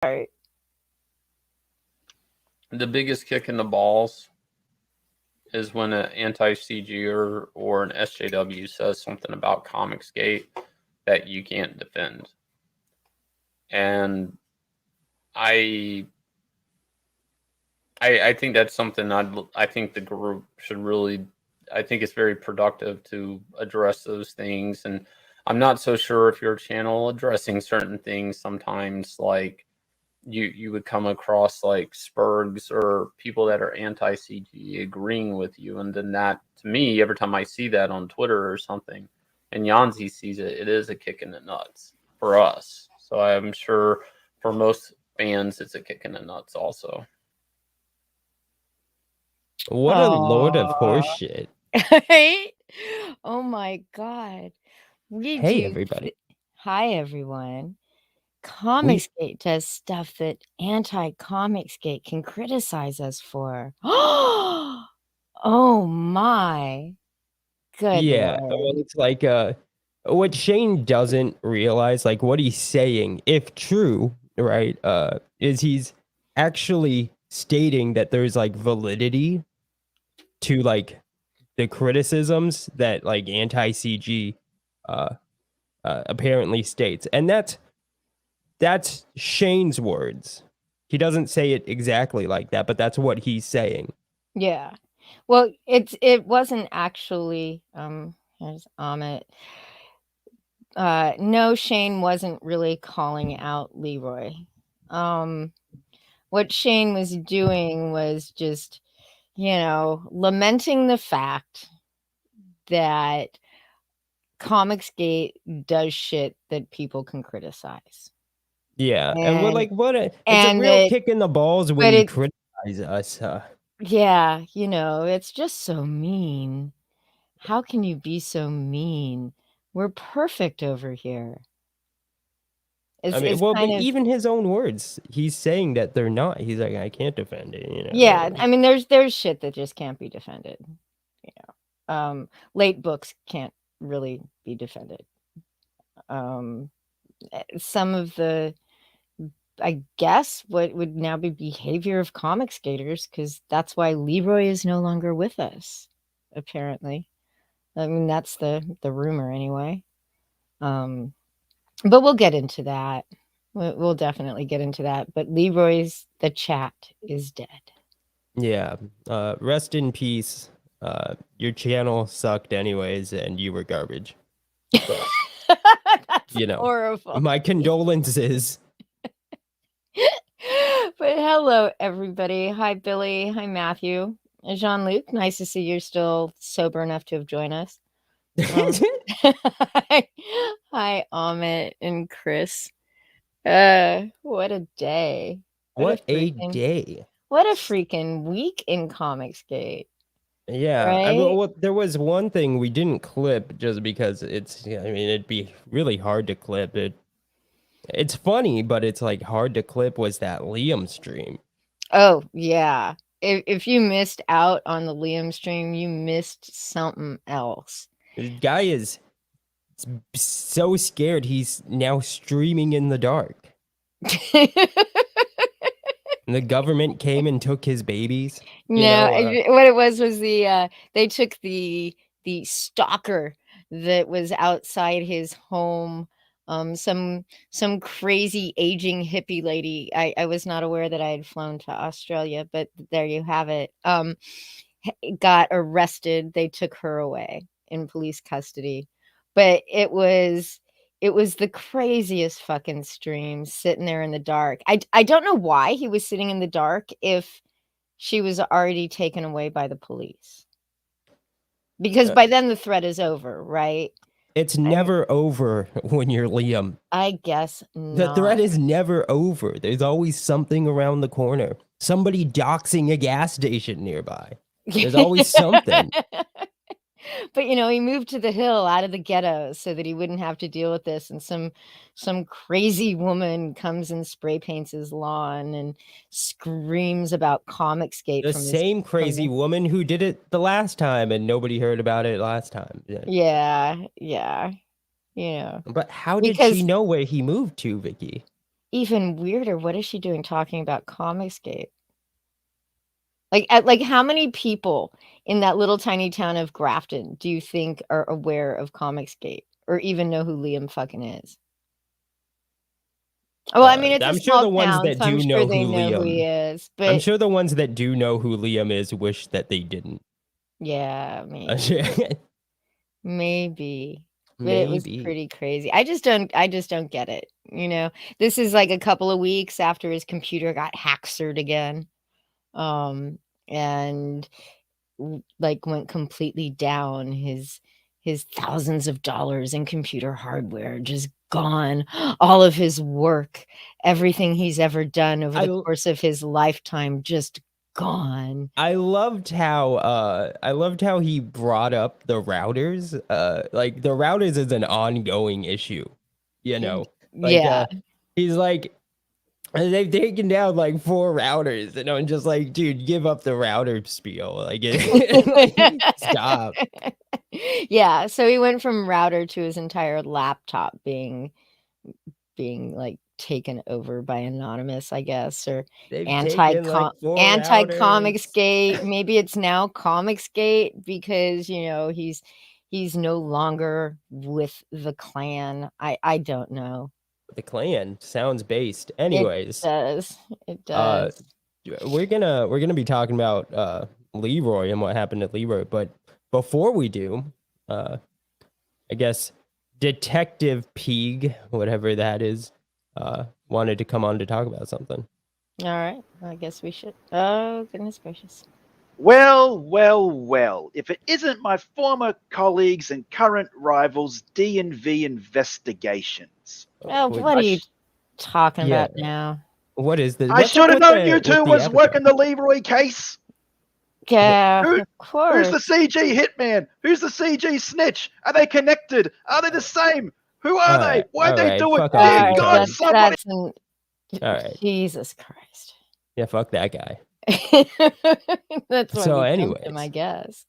Right. The biggest kick in the balls is when an anti-CG or an SJW says something about Comicsgate that you can't defend. And I I think that's something I think the group should really. I think it's very productive to address those things, and I'm not so sure if your channel addressing certain things sometimes like you would come across like spurgs or people that are anti CG agreeing with you, and then that to me every time I see that on Twitter or something, and Yanzi sees it, it is a kick in the nuts for us. So I'm sure for most fans, it's a kick in the nuts also. What a load of horseshit. Right? Oh my God. We Hey, do. everybody. Hi, everyone. We Comicsgate does stuff that anti-Comicsgate can criticize us for. Oh my. Good yeah, Lord. well, it's like what Shane doesn't realize, like what he's saying, if true, right, is he's actually stating that there's like validity to like the criticisms that like anti-CG uh apparently states. And that's Shane's words. He doesn't say it exactly like that, but that's what he's saying. Yeah. Well, it wasn't actually here's Amit. No, Shane wasn't really calling out Leroy. What Shane was doing was just, lamenting the fact that Comicsgate does shit that people can criticize. Yeah, and we're And like, it's a and real that kick in the balls when but you it's criticize us. yeah, it's just so mean. How can you be so mean? We're perfect over here. I mean, It's well, but kind of even his own words, he's saying that they're not. He's like, I can't defend it, yeah, I mean there's shit that just can't be defended. Late books can't really be defended. Some of the I guess what would now be behavior of comic skaters, because that's why Leroy is no longer with us, apparently. I mean, that's the rumor anyway. But we'll get into that. We'll definitely get into that. But Leroy's the chat is dead. Yeah. Rest in peace. Your channel sucked anyways, and you were garbage. But That's you horrible. my condolences. But hello, everybody. Hi, Billy. Hi, Matthew. Jean-Luc, nice to see you're still sober enough to have joined us. Hi, Amit and Chris. What a day. What a day. What a freaking week in Comicsgate. Yeah, I mean, Right? well, there was one thing we didn't clip just because I mean, it'd be really hard to clip it. It's funny, but it's like hard to clip was that Liam stream. Oh, yeah. If you missed out on the Liam stream, you missed something else. The guy is so scared he's now streaming in the dark. And the government came and took his babies. No, what it was the they took the stalker that was outside his home. Some crazy aging hippie lady. I was not aware that I had flown to Australia, but there you have it. Got arrested. They took her away in police custody. But it was the craziest fucking stream, sitting there in the dark. I don't know why he was sitting in the dark if she was already taken away by the police. Because by then the threat is over, right? It's never over when you're Liam. I guess not. The threat is never over. There's always something around the corner. Somebody doxing a gas station nearby. There's always something. But he moved to the hill out of the ghetto so that he wouldn't have to deal with this. And some crazy woman comes and spray paints his lawn and screams about Comicsgate. The same crazy woman who did it the last time and nobody heard about it last time. Yeah. But how did she know where he moved to, Vicky? even weirder, what is she doing talking about Comicsgate? Like how many people in that little tiny town of Grafton do you think are aware of Comicsgate or even know who Liam fucking is? Well, I mean, it's a I'm sure small the ones town, that so I'm do sure know they who know who he Liam. is. I'm But sure the ones that do know who Liam is wish that they didn't. yeah, maybe. But it was Maybe. pretty crazy. I just don't get it. You know, this is like a couple of weeks after his computer got hacked again. And like went completely down. His thousands of dollars in computer hardware just gone. All of his work, everything he's ever done over the course of his lifetime, just gone. I loved how he brought up the routers. Like the routers is an ongoing issue, you know. Like Yeah. he's like, they've taken down like 4 routers, and I'm just like, dude, give up the router spiel. Like, stop. Yeah, so he went from router to his entire laptop being like taken over by Anonymous, I guess, or They've taken like 4 routers. anti-Comicsgate. Maybe it's now Comicsgate because, you know, he's no longer with the clan. I don't know. The clan sounds based. Anyways, it does. We're gonna be talking about Leroy and what happened to Leroy, but before we do, I guess Detective Peeg, whatever that is, wanted to come on to talk about something. All right, I guess we should. Oh, goodness gracious. Well, if it isn't my former colleagues and current rivals D&V Investigations. Oh, what are you talking about now? What is this? I should have known you two was working the Leroy case. Yeah, of course. Who's the CG hitman? Who's the CG snitch? Are they connected? Are they the same? Who are they? Why'd they do it? Dear God, somebody... All right. Jesus Christ. Yeah, fuck that guy. That's what so. we Anyways, him, I guess.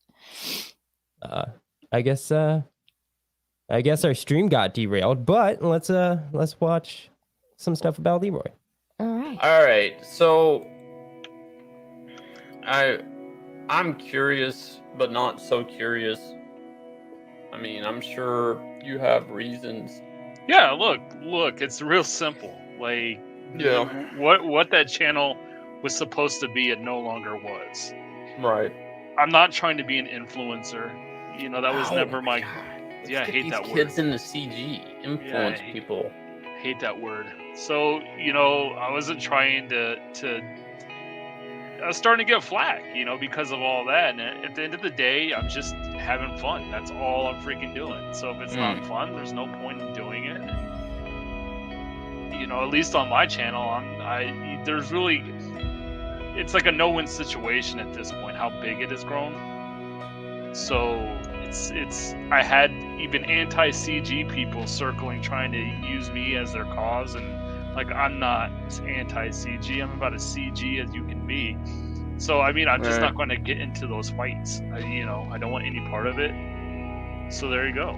I guess our stream got derailed, but let's watch some stuff about Leroy. All right. So I'm curious, but not so curious. I mean, I'm sure you have reasons. Yeah, look, it's real simple. Like, yeah, what that channel was supposed to be, it no longer was. Right. I'm not trying to be an influencer. You know, that was never my. Yeah, I hate that word. Kids in the CG influence people. Hate that word. So, you know, I wasn't trying to I was starting to get flack, you know, because of all that. And at the end of the day, I'm just having fun. That's all I'm freaking doing. So if it's not fun, there's no point in doing it. And, you know, at least on my channel, there's really, it's like a no-win situation at this point, how big it has grown. So I had even anti-CG people circling, trying to use me as their cause, and like, I'm not anti-CG. I'm about as CG as you can be. So, I mean, I'm just not going to get into those fights. I don't want any part of it. So there you go.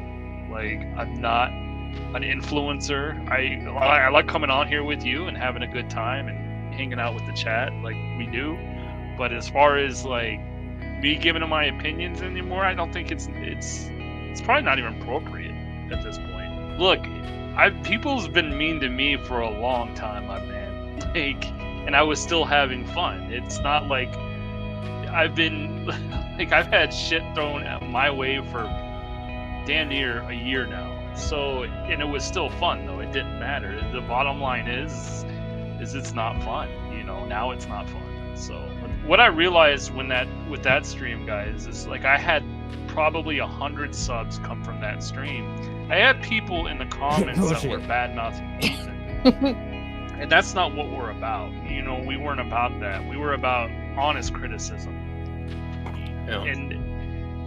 Like, I'm not an influencer. I like coming on here with you and having a good time and hanging out with the chat like we do. But as far as, like, me giving them my opinions anymore, I don't think it's probably not even appropriate at this point. Look, people's been mean to me for a long time, my man. Like, and I was still having fun. It's not like I've had shit thrown at my way for damn near a year now. So, and it was still fun though. It didn't matter. The bottom line is it's not fun. You know, now it's not fun. So, what I realized with that stream, guys, is like I had probably 100 subs come from that stream. I had people in the comments that were bad-mouthing Ethan. And that's not what we're about. You know, we weren't about that. We were about honest criticism. Yeah. And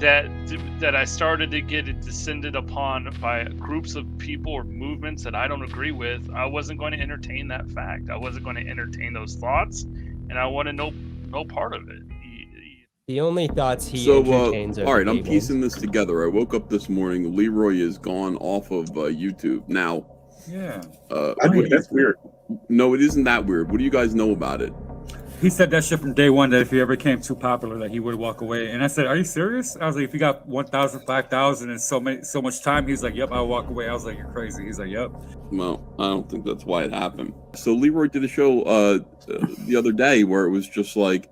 that I started to get it descended upon by groups of people or movements that I don't agree with. I wasn't going to entertain that fact. I wasn't going to entertain those thoughts, and I want to know no part of it. The only thoughts he entertains are all right, I'm piecing this together. I woke up this morning. Leroy is gone off of YouTube now. Yeah. I think that's weird. No, it isn't that weird. What do you guys know about it? He said that shit from day one, that if he ever became too popular, that he would walk away. And I said, "Are you serious?" I was like, "If you got 1,000, 5,000, and so much time," he's like, "Yep, I'll walk away." I was like, "You're crazy." He's like, "Yep." Well, I don't think that's why it happened. So Leroy did a show the other day where it was just like,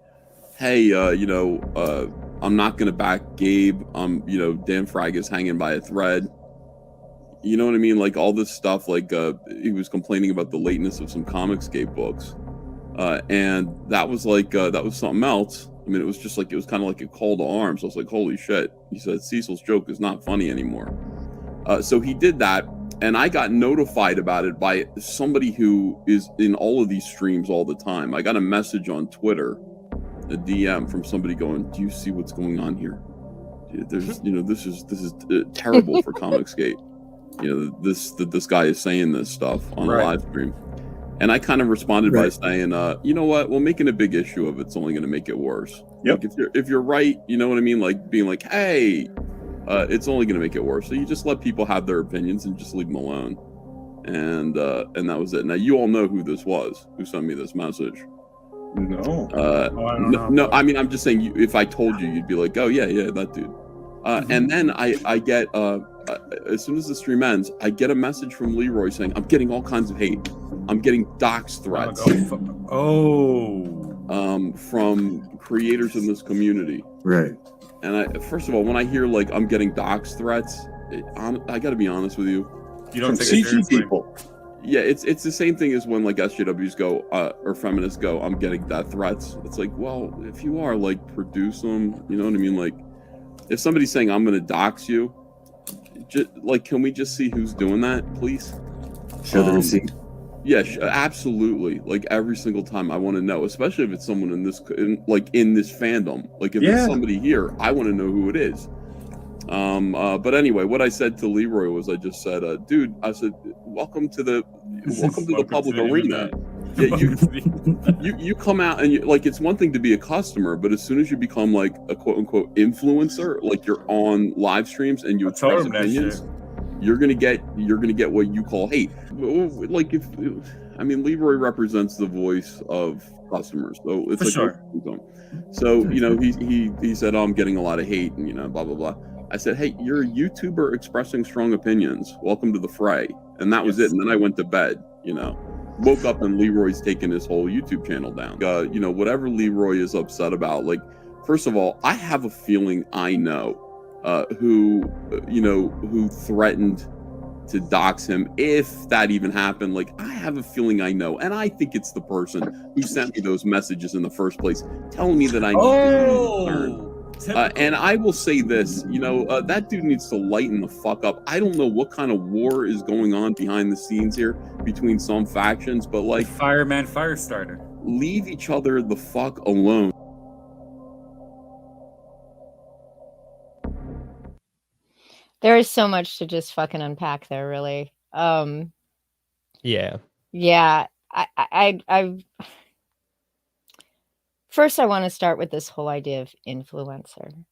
hey, I'm not gonna back Gabe. Dan Frag is hanging by a thread. You know what I mean? Like all this stuff. Like he was complaining about the lateness of some Comicsgate books, and that was something else. I mean, it was kind of like a call to arms. I was like, holy shit. He said Cecil's joke is not funny anymore. So he did that, and I got notified about it by somebody who is in all of these streams all the time. I got a message on Twitter, a DM from somebody going, "Do you see what's going on here? There's, this is terrible for Comicsgate. This guy is saying this stuff on a live stream." And I kind of responded by saying, you know what? Well, making a big issue of it's only going to make it worse. Yep. Like if you're right, you know what I mean? Like being like, hey, it's only going to make it worse. So you just let people have their opinions and just leave them alone. And that was it. Now you all know who this was, who sent me this message. No. No. I mean, I'm just saying, if I told you, you'd be like, oh yeah, that dude. And then I get as soon as the stream ends, I get a message from Leroy saying, I'm getting all kinds of hate. I'm getting dox threats. From creators in this community. Right. And first of all, when I hear like I'm getting dox threats, I got to be honest with you. You don't take it seriously. People. Yeah, it's the same thing as when like SJWs go or feminists go, I'm getting death threats. It's like, well, if you are, like, produce them. You know what I mean? Like, if somebody's saying I'm going to dox you, like, can we just see who's doing that, please? Show the receipt. Yeah, absolutely. Like every single time, I want to know, especially if it's someone in this fandom. Like if it's somebody here, I want to know who it is. But anyway, what I said to Leroy was, I just said, dude, I said, welcome to the public arena. Yeah, you come out and like, it's one thing to be a customer, but as soon as you become like a quote unquote influencer, like you're on live streams and you express opinions, you're gonna get what you call hate. Like Leroy represents the voice of customers, so it's for like sure. So he said, oh, I'm getting a lot of hate and blah blah blah. I said, hey, you're a YouTuber expressing strong opinions. Welcome to the fray. And that was it. And then I went to bed. Woke up and Leroy's taking his whole YouTube channel down. Whatever Leroy is upset about, like, first of all, I have a feeling I know who threatened to dox him, if that even happened. Like, I have a feeling I know, and I think it's the person who sent me those messages in the first place, telling me that I need to learn. And I will say this, that dude needs to lighten the fuck up. I don't know what kind of war is going on behind the scenes here between some factions, but like, fireman, fire starter. Leave each other the fuck alone. There is so much to just fucking unpack there, really. Yeah. I First, I want to start with this whole idea of influencer,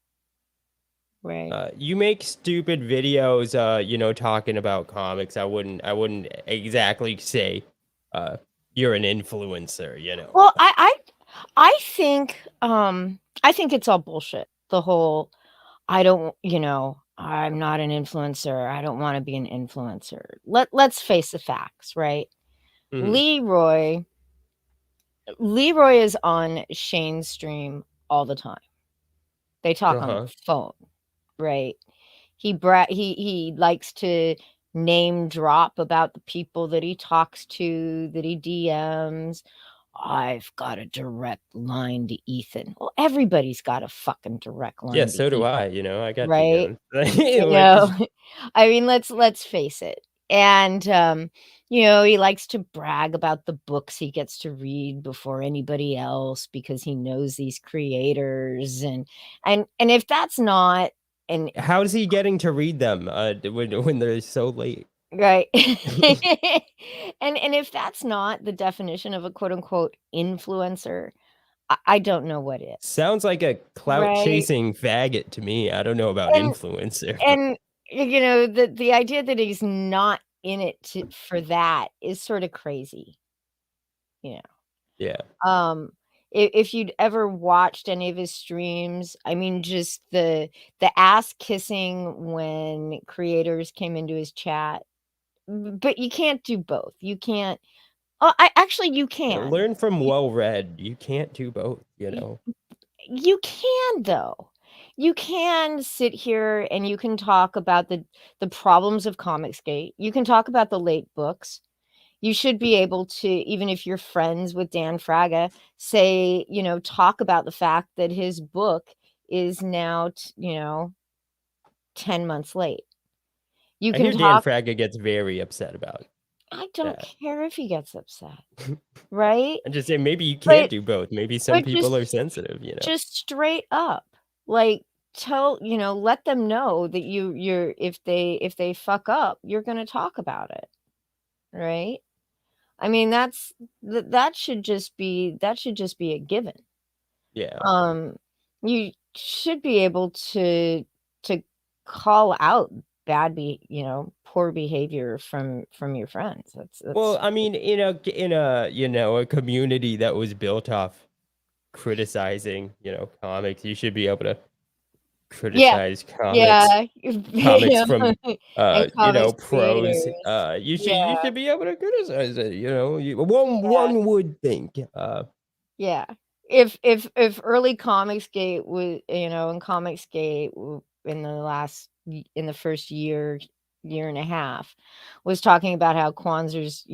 right? You make stupid videos, talking about comics. I wouldn't exactly say you're an influencer, Well, I think it's all bullshit. The whole, I'm not an influencer. I don't want to be an influencer. Let's face the facts, right? Mm-hmm. Leroy is on Shane's stream all the time. They talk on the phone, right? He likes to name drop about the people that he talks to, that he DMs. I've got a direct line to Ethan. Well, everybody's got a fucking direct line. Yeah, so do I. I got right. I mean, let's face it. And he likes to brag about the books he gets to read before anybody else because he knows these creators. And if that's not, and how is he getting to read them when they're so late? Right. and if that's not the definition of a quote unquote influencer, I don't know what is. Sounds like a clout chasing faggot to me. I don't know about influencer. And the idea that he's not in it for that is sort of crazy. you know. Yeah. If you'd ever watched any of his streams, I mean, just the ass kissing when creators came into his chat. But you can't do both. You can't. Oh, you can. Learn from well-read. You can't do both, you know. You can though. You can sit here and you can talk about the problems of Comicsgate. You can talk about the late books. You should be able to, even if you're friends with Dan Fraga, say, talk about the fact that his book is now, 10 months late. You I can hear Dan talk. Fraga gets very upset about I don't that. care if he gets upset, right? I'm just saying maybe you can't do both. Maybe some but people are just- sensitive, you know. Just straight up, like let them know that you're if they fuck up, you're going to talk about it, right? I mean, that should just be a given. Yeah. You should be able to call out poor behavior from your friends. That's Well, I mean, in a community that was built off criticizing, comics, you should be able to criticize comics from and comics pros. creators. You should be able to criticize it, one would think. Yeah. If early Comicsgate was, in Comicsgate in the first year and a half was talking about how Kwanzaa's,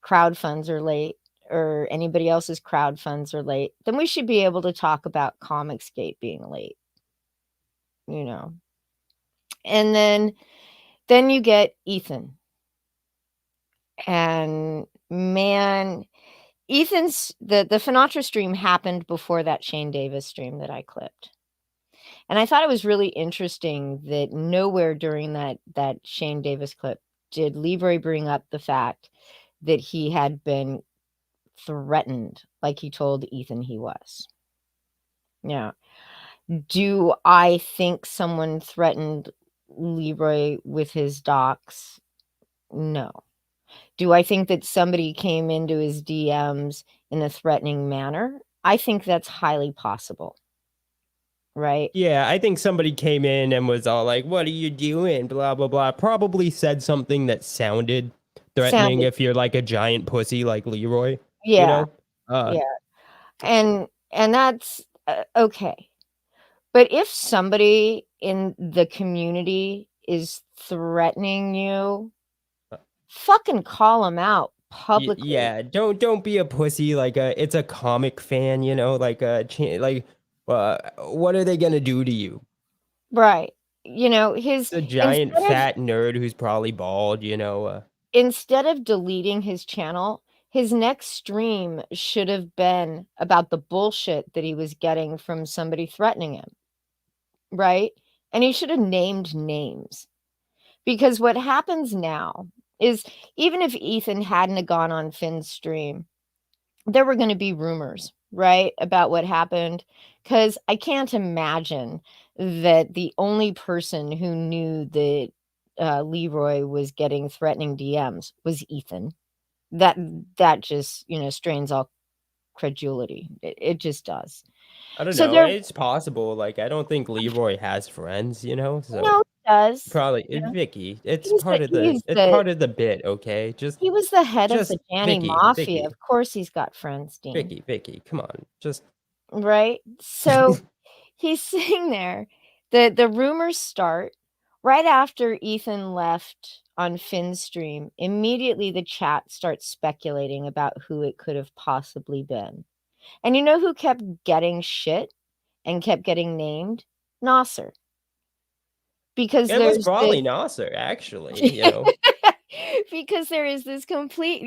crowd funds are late, or anybody else's crowd funds are late, then we should be able to talk about Comicsgate being late, And then you get Ethan. And man, Ethan's the Finatra stream happened before that Shane Davis stream that I clipped. And I thought it was really interesting that nowhere during that Shane Davis clip did Leroy bring up the fact that he had been threatened like he told Ethan he was. Yeah. Do I think someone threatened Leroy with his docs? No. Do I think that somebody came into his DMs in a threatening manner? I think that's highly possible. Right? Yeah, I think somebody came in and was all like, "What are you doing?" Blah blah blah. Probably said something that sounded threatening if you're like a giant pussy like Leroy. Yeah. Yeah. And that's okay. But if somebody in the community is threatening you, fucking call them out publicly. Yeah, don't be a pussy. Like it's a comic fan, what are they gonna do to you? Right. His a giant fat nerd who's probably bald. Instead of deleting his channel, his next stream should have been about the bullshit that he was getting from somebody threatening him. Right? And he should have named names. Because what happens now is, even if Ethan hadn't gone on Finn's stream, there were going to be rumors, right, about what happened. Because I can't imagine that the only person who knew that Leroy was getting threatening DMs was Ethan. That just, strains all credulity. It just does. I don't know. It's possible. Like, I don't think Leroy has friends, so no, he does. Probably Vicky. It's part of the bit, okay? He was the head of the Danny Mafia. Vicky. Of course he's got friends, Dean. Vicky, come on. Just right. So he's sitting there. The rumors start right after Ethan left on Finn's stream. Immediately the chat starts speculating about who it could have possibly been. And you know who kept getting shit and kept getting named? Nasser. Because it was probably Nasser, actually, because there is this complete,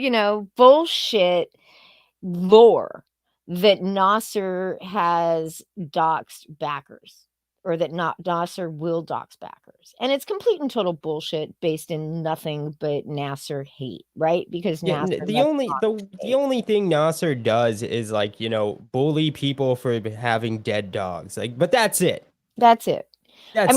bullshit lore that Nasser has doxed backers, or that Nasser will dox backers. And it's complete and total bullshit based in nothing but Nasser hate, right? Because Nasser the only thing Nasser does is bully people for having dead dogs. But that's it. That's it. I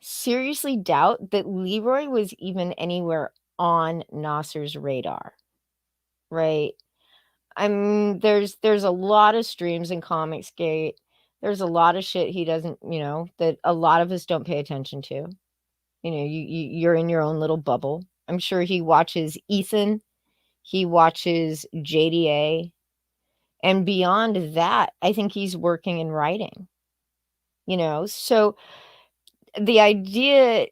seriously doubt that Leroy was even anywhere on Nasser's radar, right? There's a lot of streams in Comicsgate. There's a lot of shit he doesn't, that a lot of us don't pay attention to. You're in your own little bubble. I'm sure he watches Ethan. He watches JDA. And beyond that, I think he's working and writing. So the idea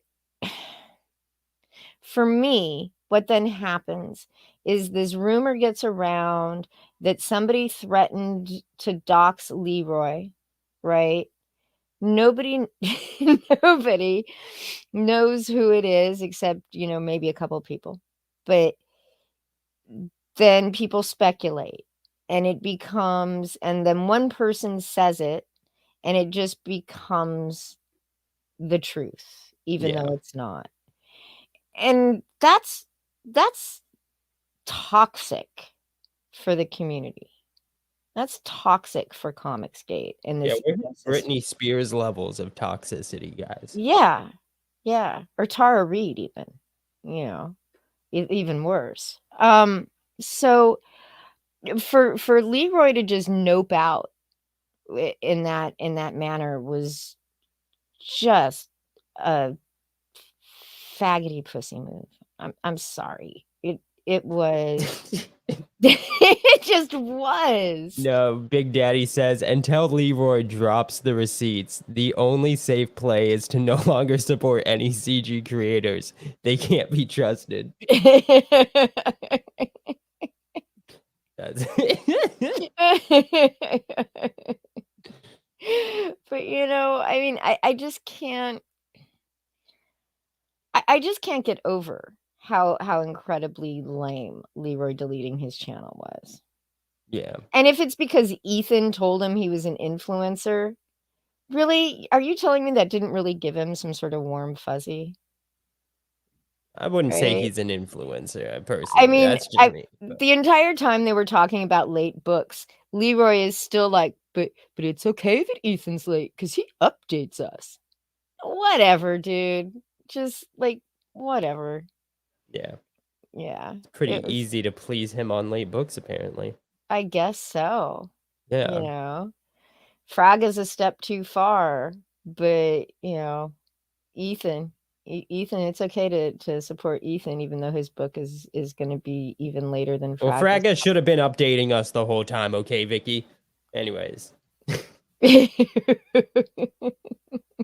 for me, what then happens is this rumor gets around that somebody threatened to dox Leroy, right? Nobody nobody knows who it is except, maybe a couple people. But then people speculate and and then one person says it and it just becomes the truth, even though it's not. And that's toxic for the community. That's toxic for Comicsgate and this Britney Spears levels of toxicity, guys. Yeah. Or Tara Reid even, even worse. So for Leroy to just nope out in that manner was just a faggoty pussy move. I'm sorry. It was it just was. No, Big Daddy says, until Leroy drops the receipts, the only safe play is to no longer support any CG creators. They can't be trusted. That's But I just can't I just can't get over how incredibly lame Leroy deleting his channel was. Yeah. And if it's because Ethan told him he was an influencer, really, are you telling me that didn't really give him some sort of warm fuzzy? I wouldn't say Right? he's an influencer, personally. I mean, that's just me. the entire time they were talking about late books, Leroy is still like, but it's okay that Ethan's late because he updates us. Whatever, dude. Just like whatever. Yeah. Yeah. Pretty easy to please him on late books, apparently. I guess so. Yeah. Fraga's a step too far, but Ethan, it's okay to support Ethan, even though his book is going to be even later than Fraga's. Well, Fraga should have been updating us the whole time, okay, Vicky? Anyways.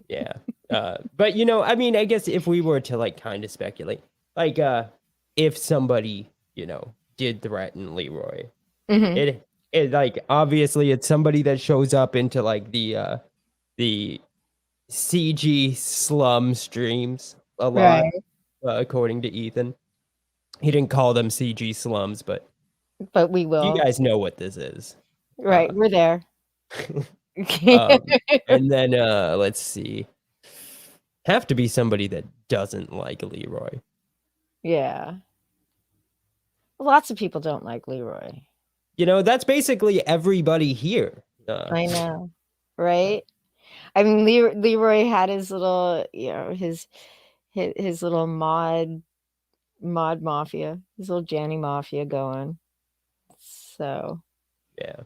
Yeah. But I guess if we were to kind of speculate, if somebody, did threaten Leroy, Mhm. it obviously it's somebody that shows up into the CG slum streams a lot, Right. According to Ethan. He didn't call them CG slums, but we will. you guys know what this is. Right, we're there. And then let's see. Have to be somebody that doesn't like Leroy. Yeah. Lots of people don't like Leroy. That's basically everybody here. I know, right? I mean, Leroy had his little, his little mod mafia, his little Janny mafia going. So, yeah.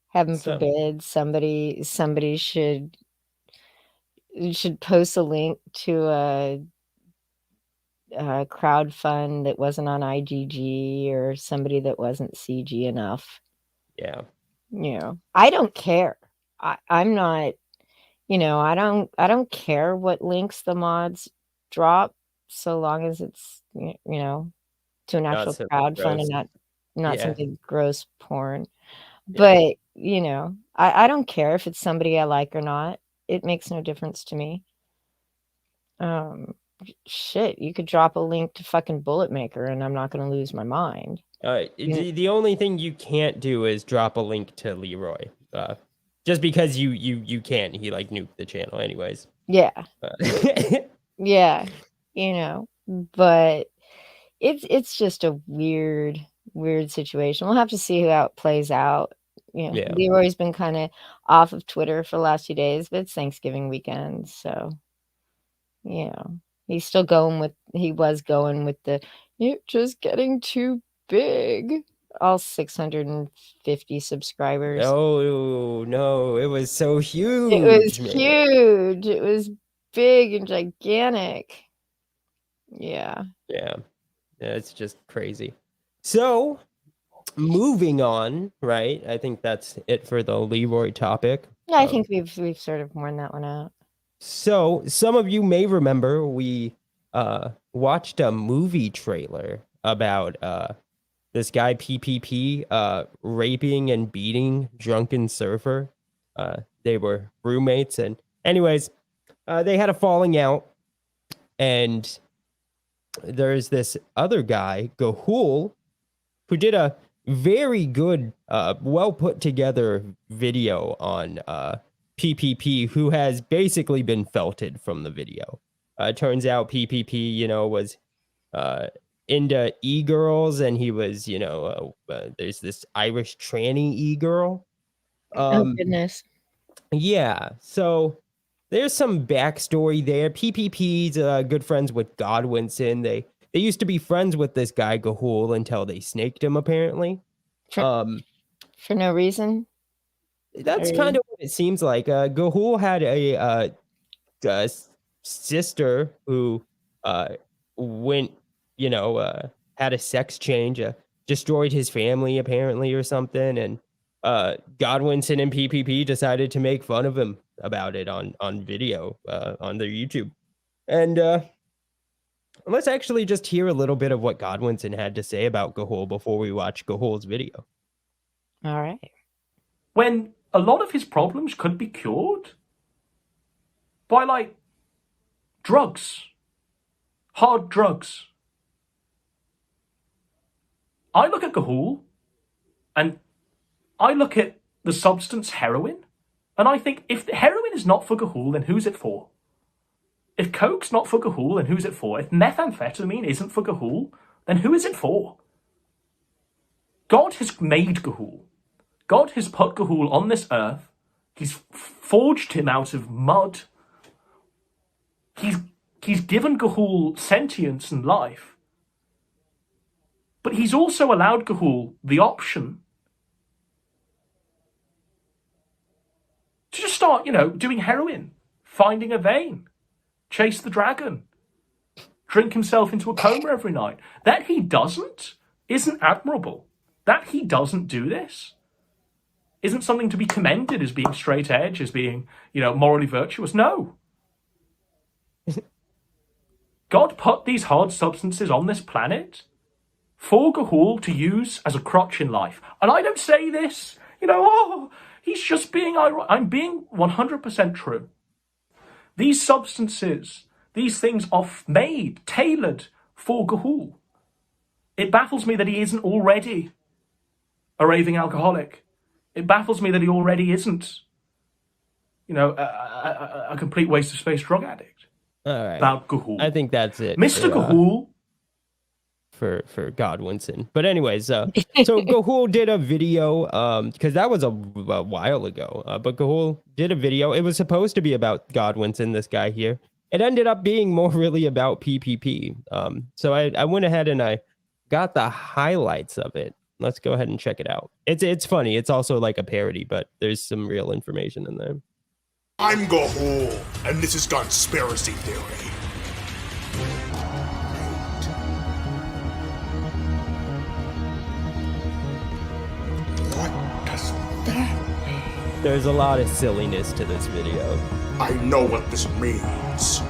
Heaven forbid somebody should post a link to a crowdfund that wasn't on IGG or somebody that wasn't CG enough. Yeah. I don't care. I'm not, I don't care what links the mods drop so long as it's, to an actual crowdfund and not something gross porn. But, I don't care if it's somebody I like or not. It makes no difference to me. Shit, you could drop a link to fucking Bullet Maker and I'm not going to lose my mind. The only thing you can't do is drop a link to Leroy. Just because you can't. He nuked the channel anyways. Yeah. Yeah. But it's just a weird situation. We'll have to see how it plays out. Leroy's been kind of off of Twitter for the last few days, but it's Thanksgiving weekend, so He's still going with. He was going with the. You're just getting too big. All 650 subscribers. Oh no, it was so huge. It was man. huge. It was big and gigantic. Yeah. Yeah, it's just crazy. So, moving on, right? I think that's it for the Leroy topic. Yeah, I think we've sort of worn that one out. So, some of you may remember we watched a movie trailer about this guy PPP raping and beating drunken surfer. They were roommates, and anyways, they had a falling out, and there's this other guy, Gahoole, who did a very good, well put together video on PPP, who has basically been felted from the video. Turns out PPP, was into e-girls, and he was, there's this Irish tranny e-girl. Oh, goodness. Yeah, so there's some backstory there. PPP's good friends with Godwinson. They used to be friends with this guy Gahoole until they snaked him, apparently. For no reason? That's kind of what it seems like. Gahoole had a sister who went, had a sex change, destroyed his family, apparently, or something, and Godwinson and PPP decided to make fun of him about it on video on their YouTube. And let's actually just hear a little bit of what Godwinson had to say about Gahoole before we watch Gahoole's video. All right. When a lot of his problems could be cured by, drugs. Hard drugs. I look at Gahoole, and I look at the substance heroin, and I think, if heroin is not for Gahoole, then who's it for? If coke's not for Gahoole, then who's it for? If methamphetamine isn't for Gahoole, then who is it for? God has made Gahoole. God has put Gahoole on this earth. He's forged him out of mud. He's given Gahoole sentience and life. But he's also allowed Gahoole the option to just start, doing heroin, finding a vein, chase the dragon, drink himself into a coma every night. That he doesn't isn't admirable. That he doesn't do this isn't something to be commended as being straight edge, as being, morally virtuous. No. God put these hard substances on this planet for Gahoole to use as a crutch in life. And I don't say this, he's just being ironic. I'm being 100% true. These substances, these things are made, tailored for Gahoole. It baffles me that he isn't already a raving alcoholic. It baffles me that he already isn't, a complete waste of space drug addict. All right. About Gahoole. I think that's it. Mr. Gahoole. For Godwinson. But anyways, so Gahoole did a video, because that was a while ago, but Gahoole did a video. It was supposed to be about Godwinson, this guy here. It ended up being more really about PPP. So I went ahead and I got the highlights of it. Let's go ahead and check it out. It's funny. It's also like a parody, but there's some real information in there. I'm Gahoole, and this is Conspiracy Theory. What does that mean? There's a lot of silliness to this video. I know what this means.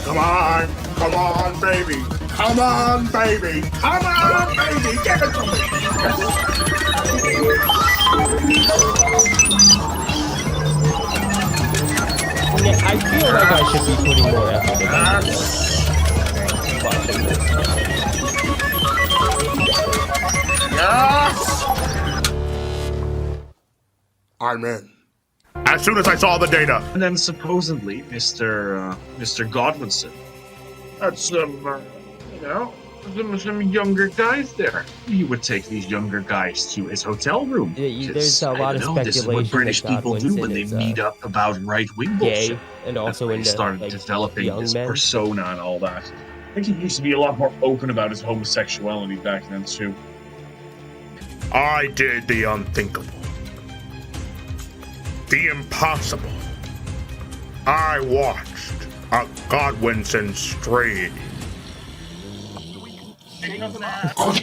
Come on, baby. Come on, baby. Come on, baby. Give it to me. I feel like I should be putting more effort into watching this. Yes! I'm in. As soon as I saw the data. And then supposedly, Mr. Godwinson, that's some younger guys there. He would take these younger guys to his hotel room. There's a lot of speculation. This is what British that people do when they meet up about right-wing bullshit. And also he started developing his persona and all that. I think he used to be a lot more open about his homosexuality back then too. I did the unthinkable. The impossible. I watched a Godwinson stream. Fuentes! How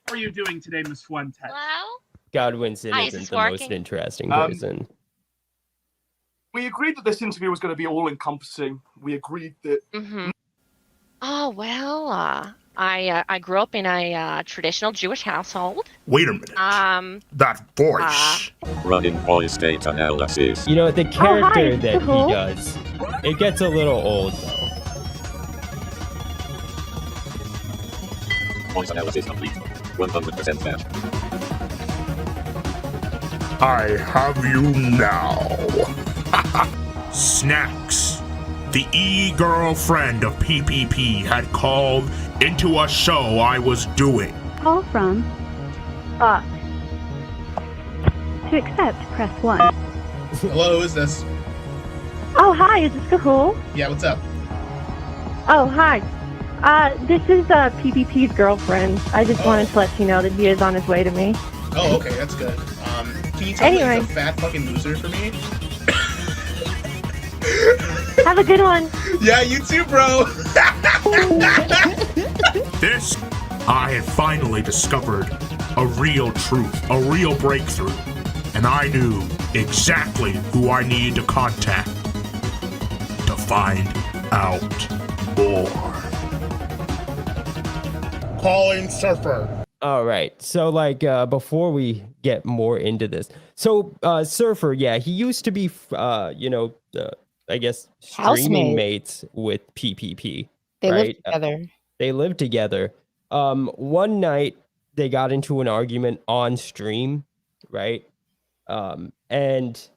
are you doing today, Miss Fuentes? Hello? Godwinson isn't the most interesting person. We agreed that this interview was going to be all-encompassing. We agreed that... Oh, well, I grew up in a traditional Jewish household. Wait a minute. That voice. Running voice data analysis. You know, the character that he does, it gets a little old, though. Voice analysis complete. 100% match. I have you now. Snacks. The e-girlfriend of PPP had called into a show I was doing. Call from Fox. To accept, press 1. Hello, who is this? Oh, hi, is this Gahoole? Yeah, what's up? Oh, hi. This is PPP's girlfriend. I just wanted to let you know that he is on his way to me. Oh, okay, that's good. Can you tell me he's a fat fucking loser for me? Have a good one. Yeah, you too, bro. This, I had finally discovered a real truth, a real breakthrough, and I knew exactly who I needed to contact to find out more. Calling Surfer. All right. So, like, before we get more into this, so Surfer, yeah, he used to be, I guess, streaming mates with PPP. They right? lived together. They lived together. One night they got into an argument on stream, right? And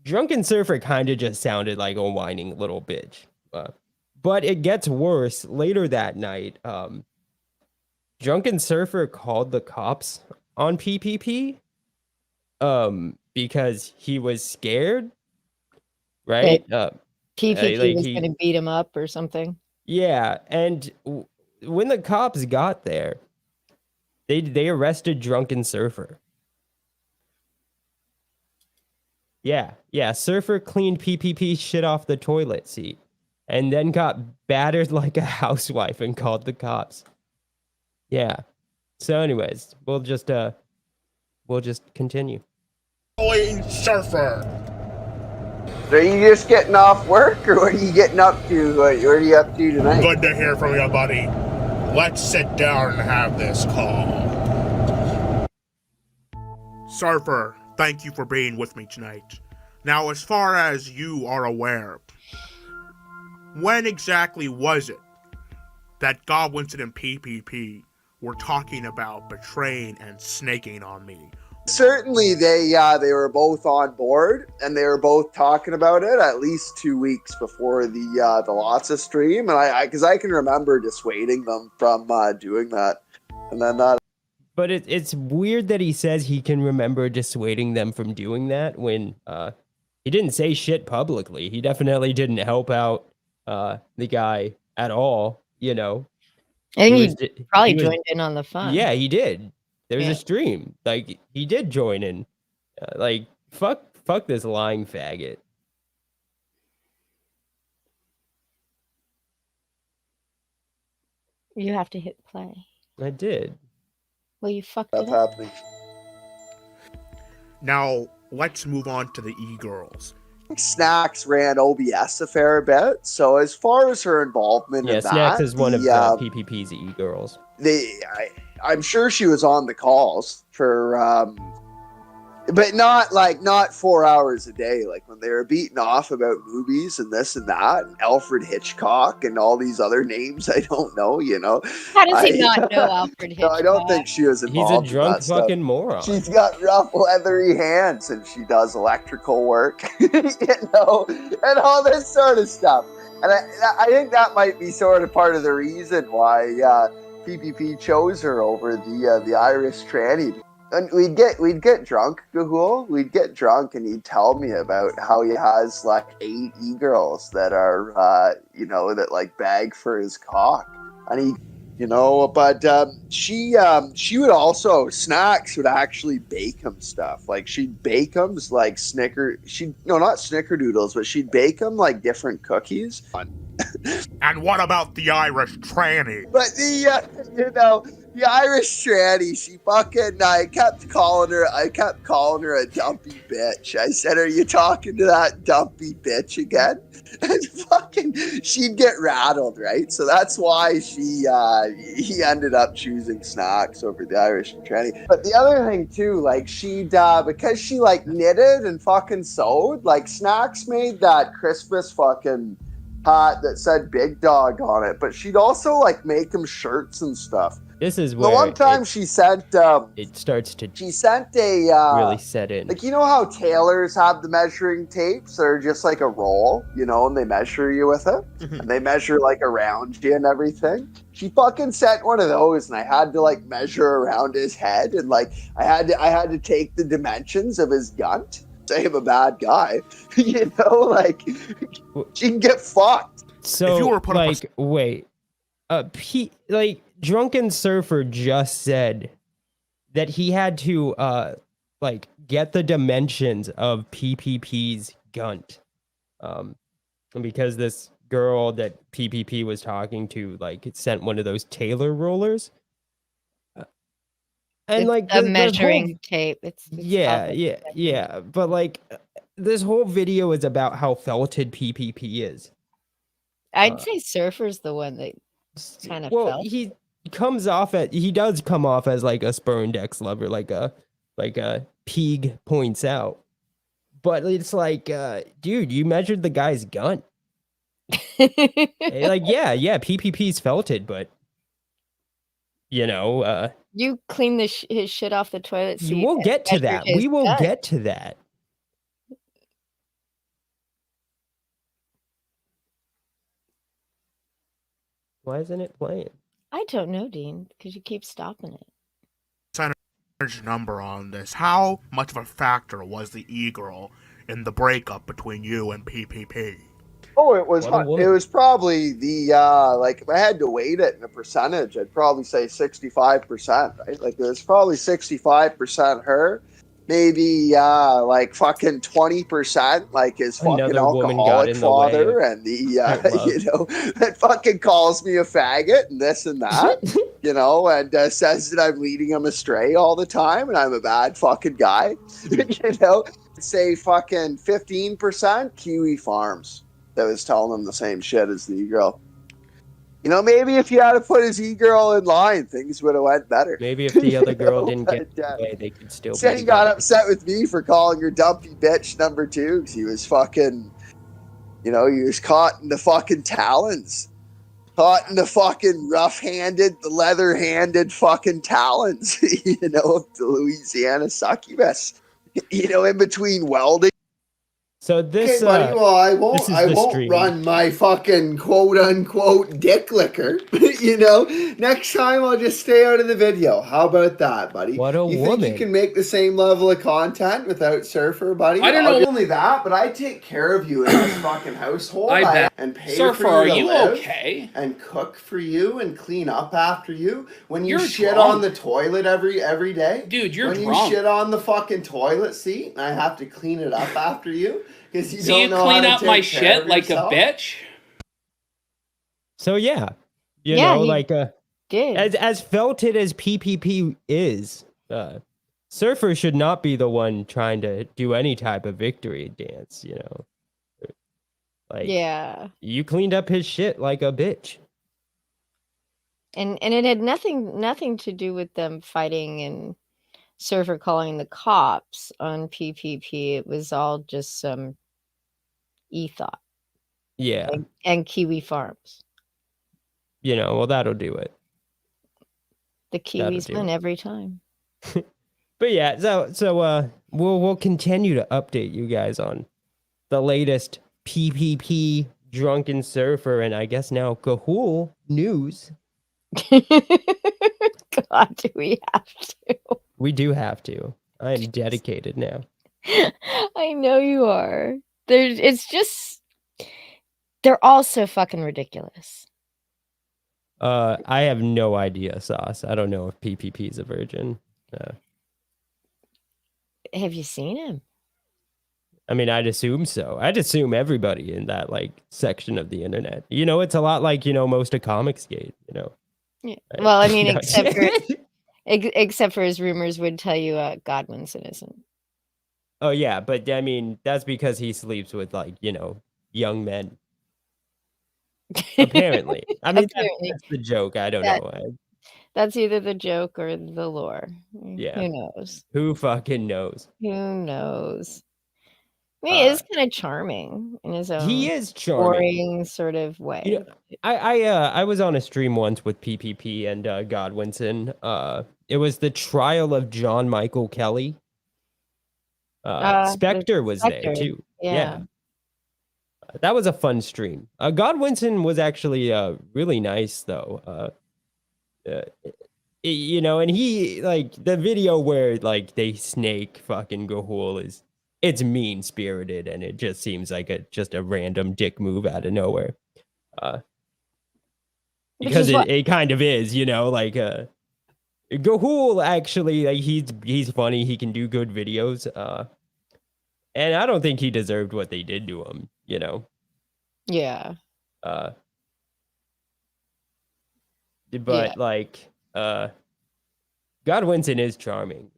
Drunken Surfer kind of just sounded like a whining little bitch. But it gets worse. Later that night, Drunken Surfer called the cops on PPP because he was scared, right? PPP was going to beat him up or something. Yeah, and when the cops got there, they arrested Drunken Surfer. Yeah, Surfer cleaned PPP shit off the toilet seat and then got battered like a housewife and called the cops. Yeah. So anyways, we'll just continue. Calling Surfer. So are you just getting off work, or what are you getting up to? What are you up to tonight? Good to hear from you, buddy. Let's sit down and have this call. Surfer, thank you for being with me tonight. Now, as far as you are aware, when exactly was it that Godwinson and PPP were talking about betraying and snaking on me? Certainly, they were both on board, and they were both talking about it at least 2 weeks before the Lotsa stream, and because I can remember dissuading them from doing that, and then that. But it's weird that he says he can remember dissuading them from doing that when he didn't say shit publicly. He definitely didn't help out the guy at all. You know, I think he probably joined in on the fun. Yeah, he did. There was a stream. Like, he did join in. Like, fuck this lying faggot. You have to hit play. I did. Well, you fucked it up. Happening. Now, let's move on to the e-girls. Snacks ran OBS a fair bit, so as far as her involvement in that... Snacks is one of PPP's e-girls. I'm sure she was on the calls for But not 4 hours a day. Like when they were beating off about movies and this and that, and Alfred Hitchcock and all these other names I don't know. How does he not know Alfred Hitchcock? No, I don't think she was He's involved. a drunk in that fucking stuff. moron. She's got rough, leathery hands, and she does electrical work, and all this sort of stuff. And I think that might be sort of part of the reason why PPP chose her over the Irish tranny. And we'd get drunk, Gahoole. We'd get drunk, and he'd tell me about how he has like 8 e-girls that are, that like bag for his cock, and he. But she would also, Snacks would actually bake him stuff. Like she'd bake him like not snickerdoodles, but she'd bake him like different cookies. And what about the Irish tranny? But the Irish tranny, she fucking, I kept calling her a dumpy bitch. I said, "Are you talking to that dumpy bitch again?" And fucking, she'd get rattled, right? So that's why he ended up choosing Snacks over the Irish tranny. But the other thing too, like she'd, because she like knitted and fucking sewed, like Snacks made that Christmas fucking hat that said Big Dog on it, but she'd also like make him shirts and stuff. This is where the one time she sent it starts to she sent a really set in. Like, you know how tailors have the measuring tapes? They're just like a roll, and they measure you with it, and they measure like around you and everything. She fucking sent one of those, and I had to like measure around his head, and like I had to take the dimensions of his gunt. Say I'm a bad guy, like she can get fucked. So If you were put up like, wait, Drunken Surfer just said that he had to get the dimensions of PPP's gunt, because this girl that PPP was talking to sent one of those tailor rollers. And It's a measuring tape. It's yeah. But this whole video is about how felted PPP is. I'd say Surfer's the one that kind of felt. He does come off as like a Spurnedex lover, like a Peeg points out. But it's like, dude, you measured the guy's gun. Yeah, PPP's felted, but you clean his shit off the toilet seat. We'll get to that. We will get to that. Why isn't it playing? I don't know, Dean, because you keep stopping it. Percentage number on this. How much of a factor was the e-girl in the breakup between you and PPP? Oh, it was probably if I had to weight it in a percentage, I'd probably say 65%, right? Like it was probably 65% her, maybe fucking 20% like his fucking alcoholic father and the that fucking calls me a faggot and this and that, and says that I'm leading him astray all the time and I'm a bad fucking guy. Say fucking 15% Kiwi Farms that was telling him the same shit as the e-girl. Maybe if you had to put his e-girl in line, things would have went better. Maybe if the other girl didn't get away, they could still said he got upset with me for calling her dumpy bitch number 2 because he was fucking, he was caught in the fucking talons. Caught in the fucking rough-handed, the leather-handed fucking talons, of the Louisiana succubus. In between welding. So this, okay, buddy, well, I won't run my fucking quote-unquote dick licker. Next time I'll just stay out of the video. How about that, buddy? What a woman. You think you can make the same level of content without Surfer, buddy? I don't know. Not only that, but I take care of you in this fucking household. I bet. And pay Surfer, for you are you live, okay? And cook for you and clean up after you. When you You're shit drunk. on the toilet every day. Dude, you're when drunk. you shit on the fucking toilet seat and I have to clean it up after you. Do you clean up my shit like a bitch? So yeah, as felted as PPP is, Surfer should not be the one trying to do any type of victory dance. You cleaned up his shit like a bitch, and it had nothing to do with them fighting and Surfer calling the cops on PPP, it was all just some e-thought. Yeah. And Kiwi Farms. Well, that'll do it. The Kiwis win every time. But yeah, so we'll continue to update you guys on the latest PPP drunken surfer, and I guess now Gahoole news. God, do we have to? We do have to. I am dedicated now. I know you are. They're all so fucking ridiculous. I have no idea, Sauce. I don't know if PPP is a virgin. Have you seen him? I mean, I'd assume so. I'd assume everybody in that section of the internet. It's a lot like most of Comicsgate. Yeah. Well, I mean, except for his rumors would tell you Godwinson isn't. Oh yeah, but I mean that's because he sleeps with young men. Apparently, I mean that's the joke. I don't know. That's either the joke or the lore. Yeah, who knows? Who fucking knows? Who knows? I mean, he is kind of charming in his own. He is charming, boring sort of way. I was on a stream once with PPP and Godwinson. It was the trial of John Michael Kelly. Spectre was there too. Yeah. That was a fun stream. Godwinson was actually really nice though. And he the video where they snake fucking Gahoole it's mean spirited and it just seems like just a random dick move out of nowhere. Because it kind of is, Gahoole actually he's funny, he can do good videos. And I don't think he deserved what they did to him, Yeah. But Godwinson is charming.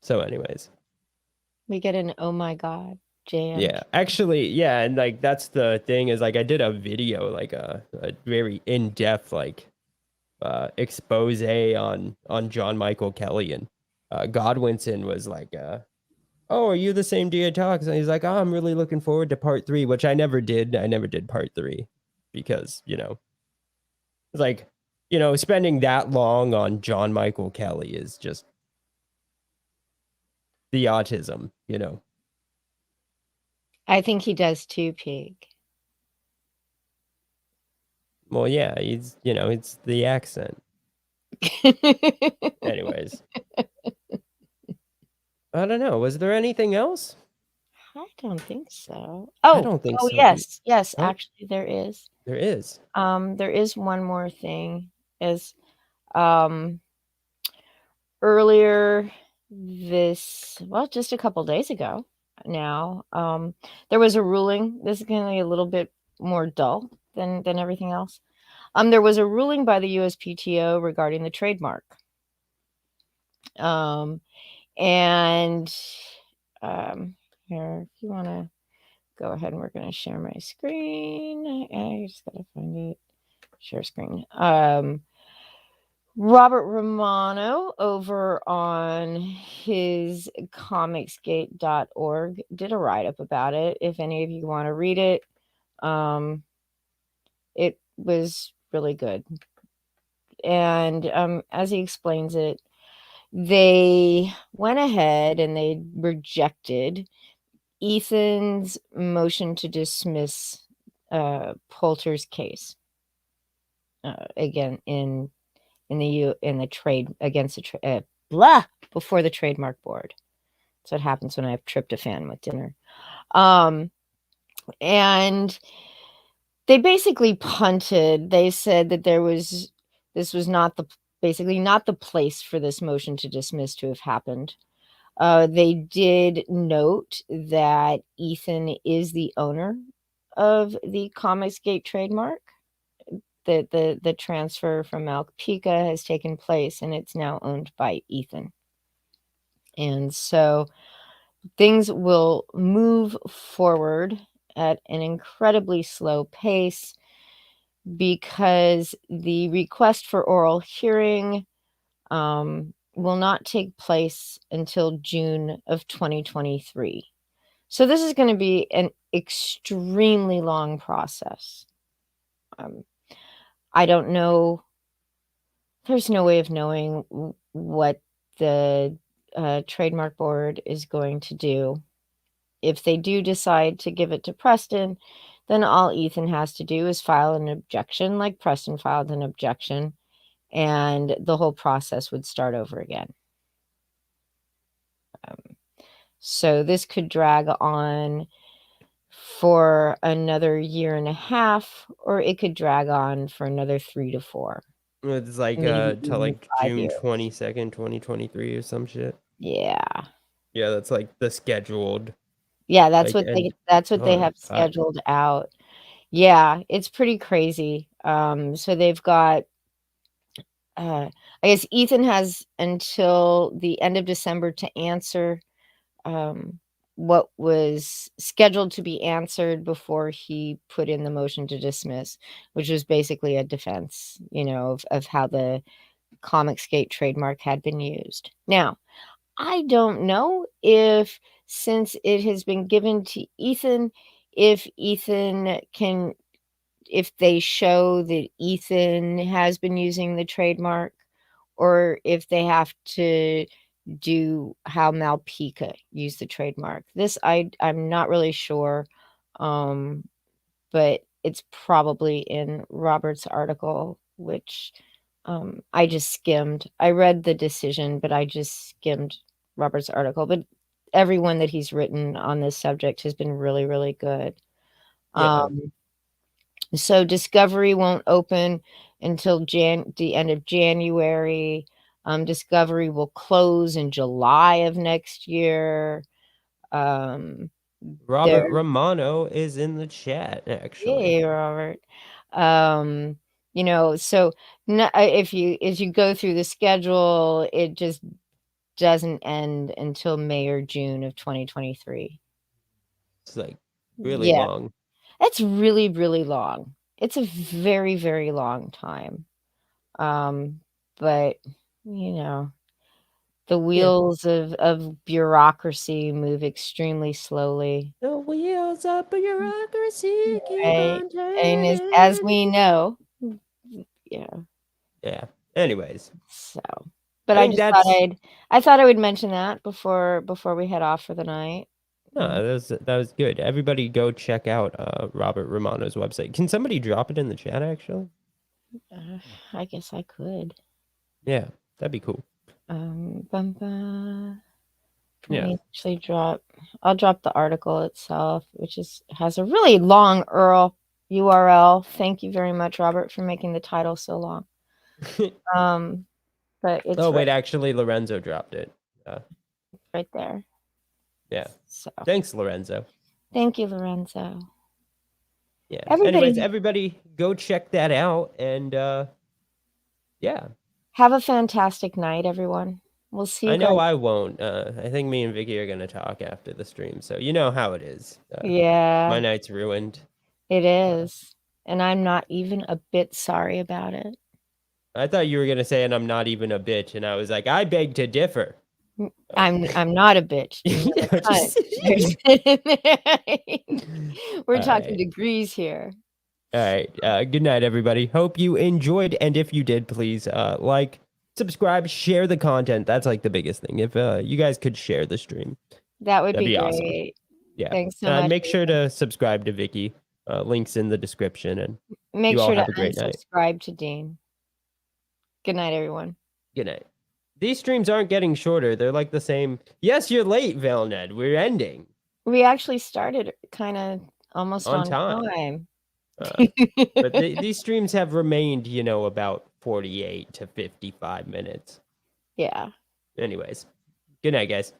So anyways. We get an oh my god jam. Yeah. Actually, yeah, and that's the thing is I did a video, a very in-depth expose on John Michael Kelly, and Godwinson was oh, are you the same Dia Talks? And he's like, oh, I'm really looking forward to part 3, which I never did. I never did part 3 because, it's spending that long on John Michael Kelly is just the autism, I think he does too, Pig. Well, yeah, he's, it's the accent. Anyways. I don't know. Was there anything else? I don't think so. Oh, I don't think so. Yes. Oh. Actually, there is. There is. There is one more thing. Earlier just a couple days ago now, there was a ruling. This is going to be a little bit more dull than everything else. There was a ruling by the USPTO regarding the trademark. And here, if you want to go ahead, and we're going to share my screen. I just got to find it. Share screen. Robert Romano over on his comicsgate.org did a write-up about it. If any of you want to read it, it was really good. And as he explains it, they went ahead and they rejected Ethan's motion to dismiss Poulter's case again in the trade against the before the trademark board. That's what happens when I have tryptophan with dinner. And they basically punted. They said that this was not the place for this motion to dismiss to have happened. They did note that Ethan is the owner of the Comicsgate trademark. The transfer from Malpika has taken place and it's now owned by Ethan. And so things will move forward at an incredibly slow pace. because the request for oral hearing will not take place until June of 2023. So this is going to be an extremely long process. I don't know. There's no way of knowing what the trademark board is going to do. If they do decide to give it to Preston, then all Ethan has to do is file an objection like Preston filed an objection, and the whole process would start over again. So this could drag on for another year and a half, or it could drag on for another 3 to 4. It's like Maybe till even like 5 June years. 22nd, 2023 or some shit. Yeah. Yeah, that's like the scheduled. Yeah, that's like, what they have scheduled out. Yeah, it's pretty crazy. So they've got I guess Ethan has until the end of December to answer what was scheduled to be answered before he put in the motion to dismiss, which was basically a defense, of how the Comicsgate trademark had been used. Now, I don't know if, since it has been given to Ethan, if they show that Ethan has been using the trademark, or if they have to do how Malpika used the trademark. This I'm not really sure, but it's probably in Robert's article, which I just skimmed. I read the decision, but I just skimmed Robert's article. But everyone that he's written on this subject has been really, really good. Yeah. So Discovery won't open until the end of January. Discovery will close in July of next year. Robert Romano is in the chat, actually. Hey, Robert. So as you go through the schedule, it just doesn't end until May or June of 2023. It's like really long. It's really, really long. It's a very, very long time. But the wheels of bureaucracy move extremely slowly. The wheels of bureaucracy keep on And as turning. we know, Yeah. Anyways. So, but I thought I would mention that before we head off for the night. No, that was good. Everybody go check out Robert Romano's website. Can somebody drop it in the chat, actually? I guess I could. Yeah, that'd be cool. Yeah. I'll drop the article itself, which has a really long URL. Thank you very much, Robert, for making the title so long. But it's wait, actually, Lorenzo dropped it. Right there. Yeah. So thanks, Lorenzo. Thank you, Lorenzo. Yeah. Anyways, everybody go check that out, and yeah. Have a fantastic night, everyone. We'll see you. I know I won't. I think me and Vicky are gonna talk after the stream, so you know how it is. Yeah. My night's ruined. It is, and I'm not even a bit sorry about it. I thought you were gonna say, and I'm not even a bitch, and I was like, I beg to differ. I'm not a bitch. We're talking degrees here. All right. Good night, everybody. Hope you enjoyed, and if you did, please like, subscribe, share the content. That's like the biggest thing. If you guys could share the stream, that'd be great. Awesome. Yeah. Thanks so much. Make sure to subscribe to Vicky. Links in the description, and make you all sure have to a great night. Subscribe to Dean. Good night, everyone. Good night. These streams aren't getting shorter. They're like the same. Yes, you're late, Velned. We're ending. We actually started kind of almost on time. But these streams have remained, about 48 to 55 minutes. Yeah. Anyways, good night, guys.